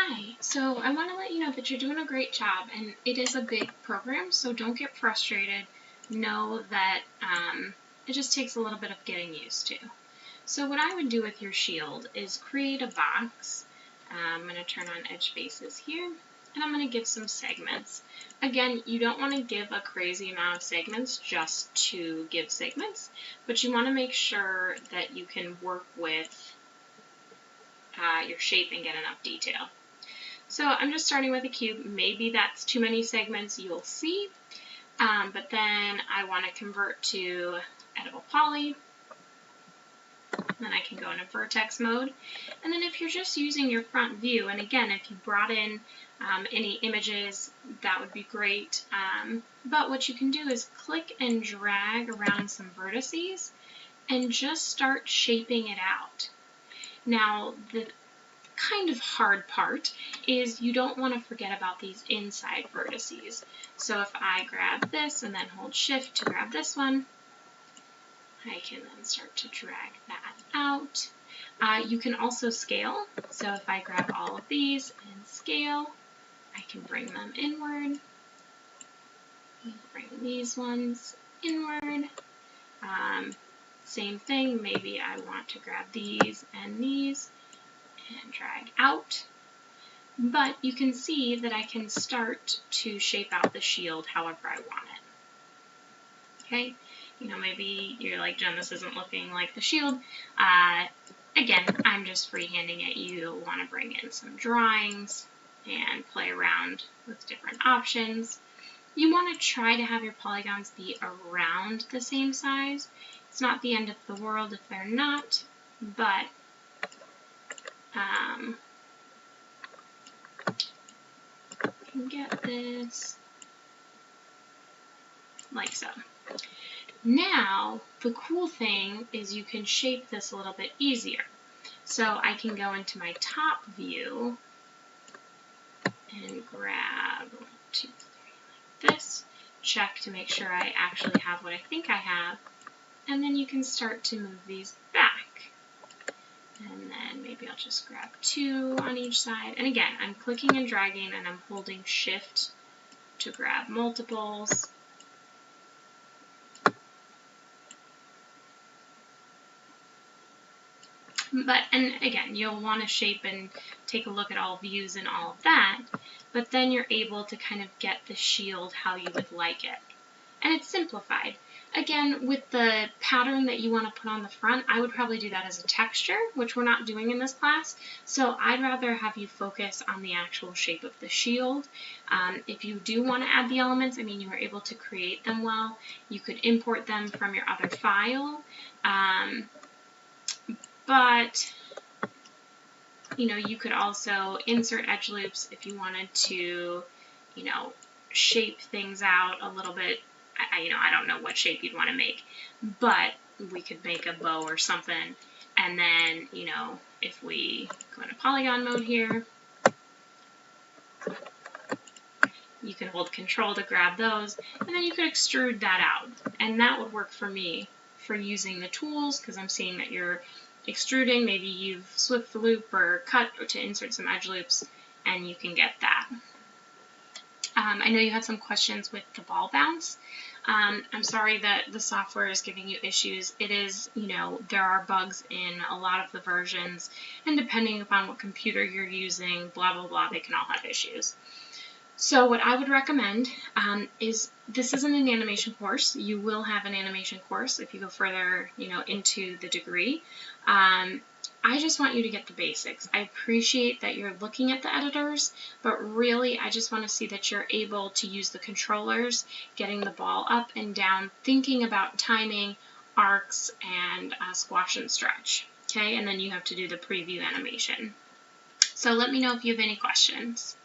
Hi, so I want to let you know that you're doing a great job, and it is a big program, so don't get frustrated. Know that it just takes a little bit of getting used to. So what I would do with your shield is create a box. I'm going to turn on edge faces here, and I'm going to give some segments. Again, you don't want to give a crazy amount of segments just to give segments, but you want to make sure that you can work with your shape and get enough detail. So I'm just starting with a cube. Maybe that's too many segments, you'll see. But then I want to convert to editable poly. Then I can go into vertex mode. And then if you're just using your front view, and again, if you brought in any images, that would be great. But what you can do is click and drag around some vertices and just start shaping it out. Now, the kind of hard part is you don't want to forget about these inside vertices. So if I grab this and then hold shift to grab this one, I can then start to drag that out. You can also scale. So if I grab all of these and scale, I can bring them inward. Bring these ones inward. Same thing, maybe I want to grab these and drag out. But you can see that I can start to shape out the shield however I want it. Okay, maybe you're like, Jen, this isn't looking like the shield. Again, I'm just freehanding it. You'll want to bring in some drawings and play around with different options. You want to try to have your polygons be around the same size. It's not the end of the world if they're not, but can get this like so. Now, the cool thing is you can shape this a little bit easier. So I can go into my top view and grab 1, 2, 3 like this, check to make sure I actually have what I think I have, and then you can start to move these back. And then maybe I'll just grab 2 on each side. And again, I'm clicking and dragging and I'm holding shift to grab multiples. And again, you'll want to shape and take a look at all views and all of that, but then you're able to kind of get the shield how you would like it. And it's simplified. Again, with the pattern that you want to put on the front, I would probably do that as a texture, which we're not doing in this class. So I'd rather have you focus on the actual shape of the shield. If you do want to add the elements, I mean, you were able to create them well. You could import them from your other file. But you could also insert edge loops if you wanted to, shape things out a little bit. I don't know what shape you'd want to make, but we could make a bow or something. And then, if we go into polygon mode here, you can hold control to grab those, and then you could extrude that out. And that would work for me for using the tools, because I'm seeing that you're extruding. Maybe you've swift the loop or cut to insert some edge loops, and you can get that. I know you had some questions with the ball bounce. I'm sorry that the software is giving you issues. It is, there are bugs in a lot of the versions, and depending upon what computer you're using, blah, blah, blah, they can all have issues. So what I would recommend is, this isn't an animation course. You will have an animation course if you go further, into the degree. I just want you to get the basics. I appreciate that you're looking at the editors, but really I just want to see that you're able to use the controllers, getting the ball up and down, thinking about timing, arcs, and squash and stretch. Okay, and then you have to do the preview animation. So let me know if you have any questions.